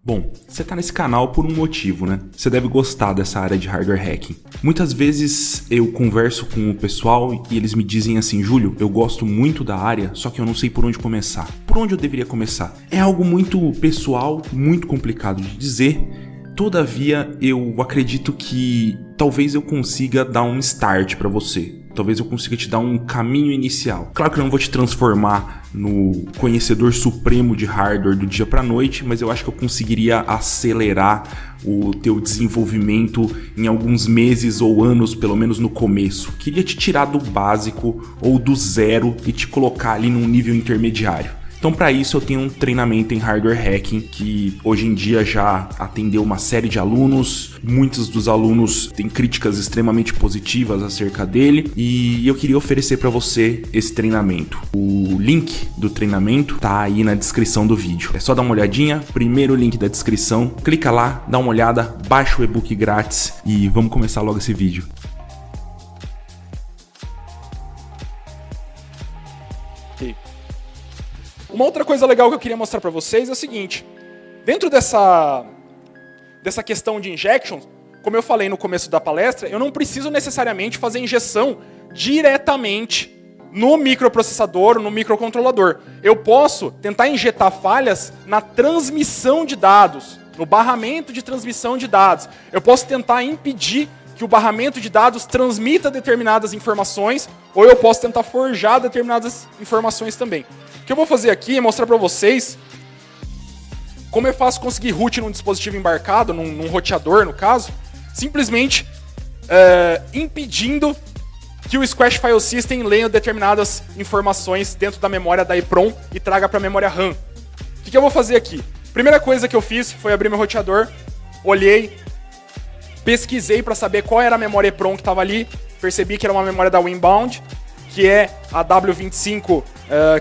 Bom, você tá nesse canal por um motivo, né? Você deve gostar dessa área de hardware hacking. Muitas vezes eu converso com o pessoal e eles me dizem assim: Júlio, eu gosto muito da área, só que eu não sei por onde começar. Por onde eu deveria começar? É algo muito pessoal, muito complicado de dizer. Todavia, eu acredito que talvez eu consiga dar um start para você. Talvez eu consiga te dar um caminho inicial. Claro que eu não vou te transformar no conhecedor supremo de hardware do dia para noite, mas eu acho que eu conseguiria acelerar o teu desenvolvimento em alguns meses ou anos, pelo menos no começo. Queria te tirar do básico ou do zero e te colocar ali num nível intermediário. Então, para isso, eu tenho um treinamento em hardware hacking que hoje em dia já atendeu uma série de alunos. Muitos dos alunos têm críticas extremamente positivas acerca dele e eu queria oferecer para você esse treinamento. O link do treinamento tá aí na descrição do vídeo. É só dar uma olhadinha, primeiro link da descrição, clica lá, dá uma olhada, baixa o e-book grátis e vamos começar logo esse vídeo. Uma outra coisa legal que eu queria mostrar para vocês é o seguinte. Dentro dessa questão de injections, como eu falei no começo da palestra, eu não preciso necessariamente fazer injeção diretamente no microprocessador, no microcontrolador. Eu posso tentar injetar falhas na transmissão de dados, no barramento de transmissão de dados. Eu posso tentar impedir que o barramento de dados transmita determinadas informações, ou eu posso tentar forjar determinadas informações também. O que eu vou fazer aqui é mostrar para vocês como é fácil conseguir root num dispositivo embarcado, num roteador no caso, simplesmente impedindo que o Squash File System leia determinadas informações dentro da memória da EEPROM e traga para a memória RAM. O que eu vou fazer aqui? Primeira coisa que eu fiz foi abrir meu roteador, olhei, pesquisei para saber qual era a memória EEPROM que estava ali, percebi que era uma memória da Winbound, que é a W25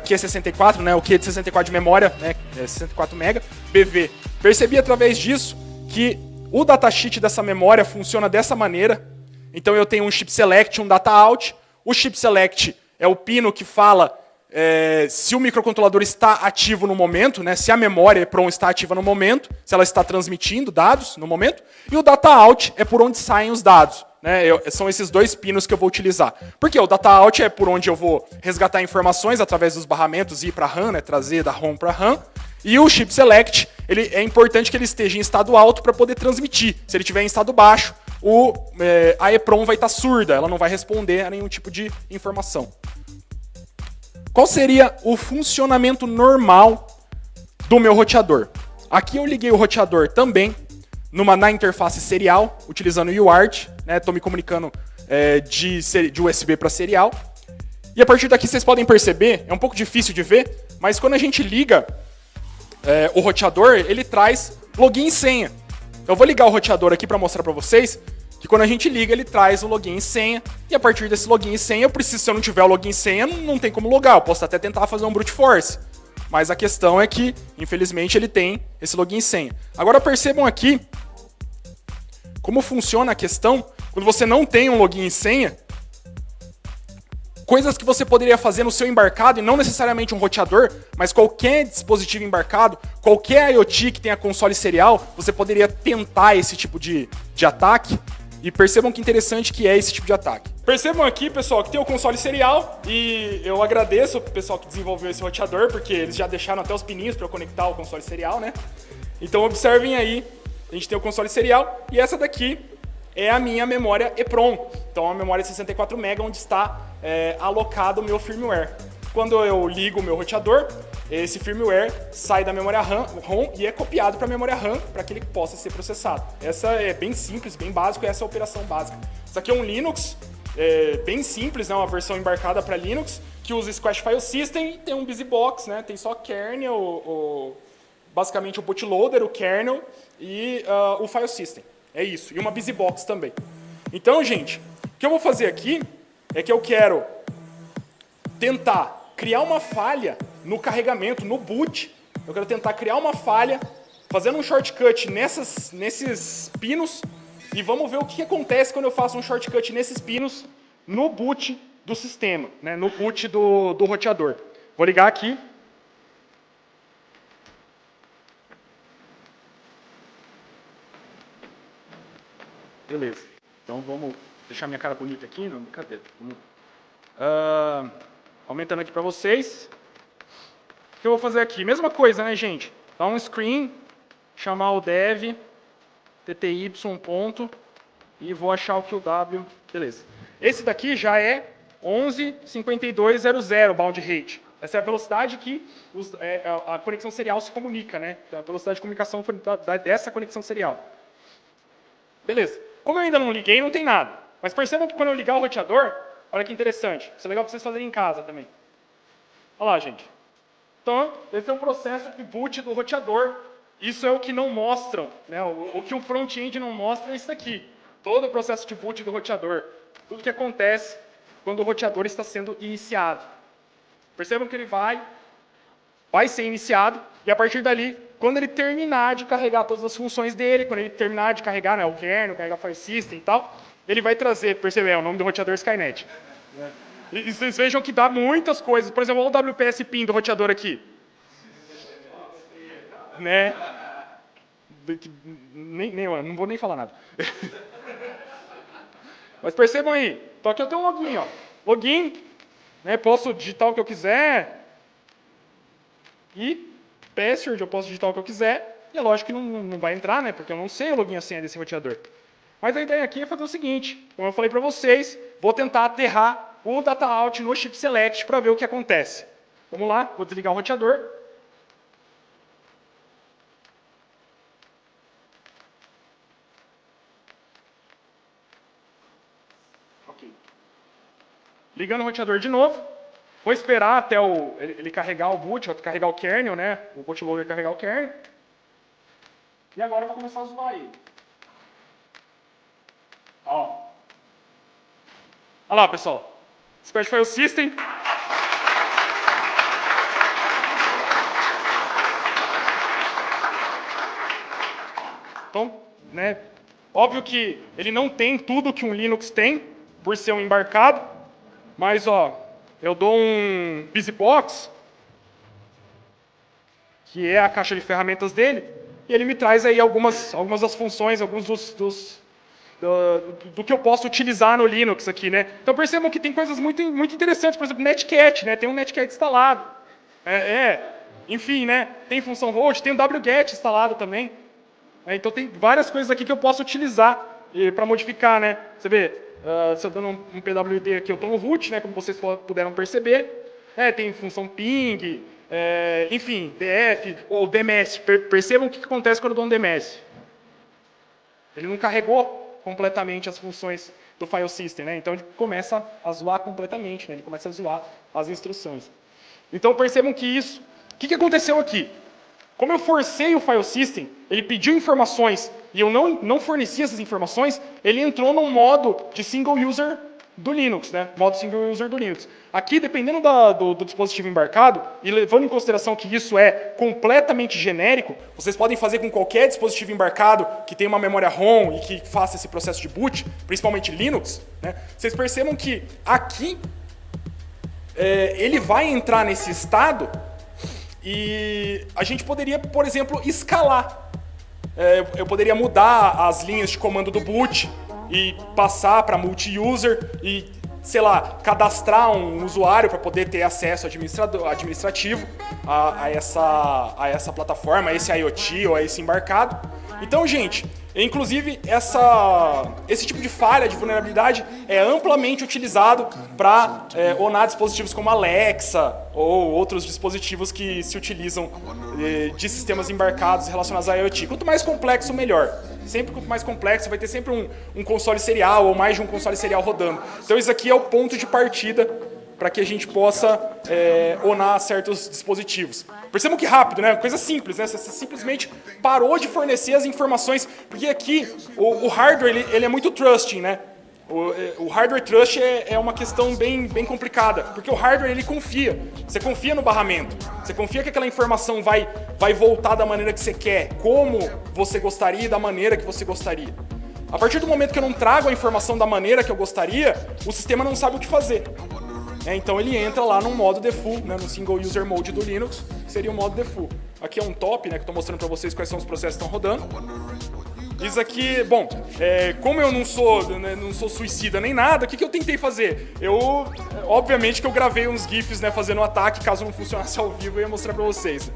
Q64, né, o Q de 64 de memória, né, 64 MB, BV. Percebi através disso que o datasheet dessa memória funciona dessa maneira. Então eu tenho um chip select, um data out. O chip select é o pino que fala se o microcontrolador está ativo no momento, né, se a memória EEPROM está ativa no momento, se ela está transmitindo dados no momento. E o data out é por onde saem os dados. Né, são esses dois pinos que eu vou utilizar. Porque o data out é por onde eu vou resgatar informações através dos barramentos e ir para a RAM, né, trazer da ROM para a RAM. E o chip select, é importante que ele esteja em estado alto para poder transmitir. Se ele estiver em estado baixo, a EEPROM vai estar surda, ela não vai responder a nenhum tipo de informação. Qual seria o funcionamento normal do meu roteador? Aqui eu liguei o roteador também na interface serial, utilizando o UART, estou me comunicando de USB para serial. E a partir daqui vocês podem perceber, é um pouco difícil de ver, mas quando a gente liga o roteador, ele traz login e senha. Eu vou ligar o roteador aqui para mostrar para vocês que quando a gente liga, ele traz o login e senha, e a partir desse login e senha, se eu não tiver o login e senha, não tem como logar, eu posso até tentar fazer um brute force. Mas a questão é que, infelizmente, ele tem esse login e senha. Agora percebam aqui como funciona a questão quando você não tem um login e senha. Coisas que você poderia fazer no seu embarcado, e não necessariamente um roteador, mas qualquer dispositivo embarcado, qualquer IoT que tenha console serial, você poderia tentar esse tipo de ataque. E percebam que interessante que é esse tipo de ataque. Percebam aqui, pessoal, que tem o console serial, e eu agradeço o pessoal que desenvolveu esse roteador, porque eles já deixaram até os pininhos para eu conectar o console serial, né? Então observem aí, a gente tem o console serial, e essa daqui é a minha memória EEPROM. Então, a memória de 64 MB, onde está alocado o meu firmware. Quando eu ligo o meu roteador, esse firmware sai da memória ROM e é copiado para a memória RAM para que ele possa ser processado. Essa é bem simples, bem básico, essa é a operação básica. Isso aqui é um Linux, bem simples, né, uma versão embarcada para Linux, que usa Squash File System e tem um BusyBox, né, tem só kernel, basicamente o bootloader, o kernel e o file system. É isso, e uma BusyBox também. Então, gente, o que eu vou fazer aqui é que eu quero tentar criar uma falha no carregamento, no boot. Eu quero tentar criar uma falha, fazendo um shortcut nesses pinos, e vamos ver o que acontece quando eu faço um shortcut nesses pinos no boot do sistema, né, no boot do roteador. Vou ligar aqui. Beleza. Então vamos deixar minha cara bonita aqui, não, brincadeira. Vamos... aumentando aqui para vocês. O que eu vou fazer aqui? Mesma coisa, né, gente? Dar um screen, chamar o dev, tty ponto, e vou achar o QW. Beleza. Esse daqui já é 11.5200 bound rate. Essa é a velocidade que a conexão serial se comunica, né? A velocidade de comunicação dessa conexão serial. Beleza. Como eu ainda não liguei, não tem nada. Mas percebam que quando eu ligar o roteador, olha que interessante. Isso é legal para vocês fazerem em casa também. Olha lá, gente. Então, esse é o processo de boot do roteador. Isso é o que não mostram, né? O que o front-end não mostra é isso aqui. Todo o processo de boot do roteador. Tudo que acontece quando o roteador está sendo iniciado. Percebam que ele vai ser iniciado, e a partir dali, quando ele terminar de carregar todas as funções dele, quando ele terminar de carregar, né, o kernel, carregar o file system e tal, ele vai trazer, percebeu, o nome do roteador Skynet. E vocês vejam que dá muitas coisas. Por exemplo, olha o WPS PIN do roteador aqui. Né? Não vou nem falar nada. Mas percebam aí. Então aqui eu tenho um login, ó. Login, né? Posso digitar o que eu quiser. E password, eu posso digitar o que eu quiser. E é lógico que não vai entrar, né? Porque eu não sei o login e a senha desse roteador. Mas a ideia aqui é fazer o seguinte. Como eu falei para vocês, vou tentar aterrar o data out no chip select para ver o que acontece. Vamos lá, vou desligar o roteador. Ok. Ligando o roteador de novo. Vou esperar até ele carregar o boot, carregar o kernel, né? O bootloader carregar o kernel. E agora eu vou começar a zoar ele. Ó. Olha lá, pessoal. Squash File System. Então, né, óbvio que ele não tem tudo que um Linux tem, por ser um embarcado, mas, ó, eu dou um BusyBox, que é a caixa de ferramentas dele, e ele me traz aí algumas das funções, alguns do que eu posso utilizar no Linux aqui, né? Então percebam que tem coisas muito interessantes, por exemplo, Netcat, né? Tem um Netcat instalado. Enfim, né? Tem função host, tem o wget instalado também. Então tem várias coisas aqui que eu posso utilizar para modificar, né? Você vê, se eu dando um PWD aqui, eu estou no root, né? Como vocês puderam perceber. Tem função ping, enfim, df ou dms. Percebam o que acontece quando eu dou um dms. Ele não carregou completamente as funções do file system, né? Então ele começa a zoar completamente, né? Ele começa a zoar as instruções. Então percebam que isso... O que aconteceu aqui? Como eu forcei o file system, ele pediu informações e eu não forneci essas informações, ele entrou no modo de single user do Linux, né? Modo single user do Linux. Aqui, dependendo do dispositivo embarcado, e levando em consideração que isso é completamente genérico, vocês podem fazer com qualquer dispositivo embarcado que tenha uma memória ROM e que faça esse processo de boot, principalmente Linux, né? Vocês percebam que aqui ele vai entrar nesse estado e a gente poderia, por exemplo, escalar. Eu poderia mudar as linhas de comando do boot e passar para multi-user e, sei lá, cadastrar um usuário para poder ter acesso administrativo a essa plataforma, a esse IoT ou a esse embarcado. Então, gente, inclusive esse tipo de falha, de vulnerabilidade, é amplamente utilizado para onar dispositivos como Alexa ou outros dispositivos que se utilizam de sistemas embarcados relacionados a IoT. Quanto mais complexo, melhor. Sempre quanto mais complexo, vai ter sempre um console serial ou mais de um console serial rodando. Então isso aqui é o ponto de partida para que a gente possa onar certos dispositivos. Percebam que rápido, né? Coisa simples, né? Você simplesmente parou de fornecer as informações, porque aqui o hardware ele é muito trusting, né? O hardware trust é uma questão bem complicada, porque o hardware ele confia. Você confia no barramento, você confia que aquela informação vai voltar da maneira que você quer, como você gostaria e da maneira que você gostaria. A partir do momento que eu não trago a informação da maneira que eu gostaria, o sistema não sabe o que fazer. Então ele entra lá no modo default, né, no single user mode do Linux, que seria o modo default. Aqui é um top, né, que eu estou mostrando para vocês quais são os processos que estão rodando. Isso aqui, bom, como eu não sou suicida nem nada, o que eu tentei fazer? Obviamente que eu gravei uns GIFs, né, fazendo um ataque, caso não funcionasse ao vivo, eu ia mostrar pra vocês.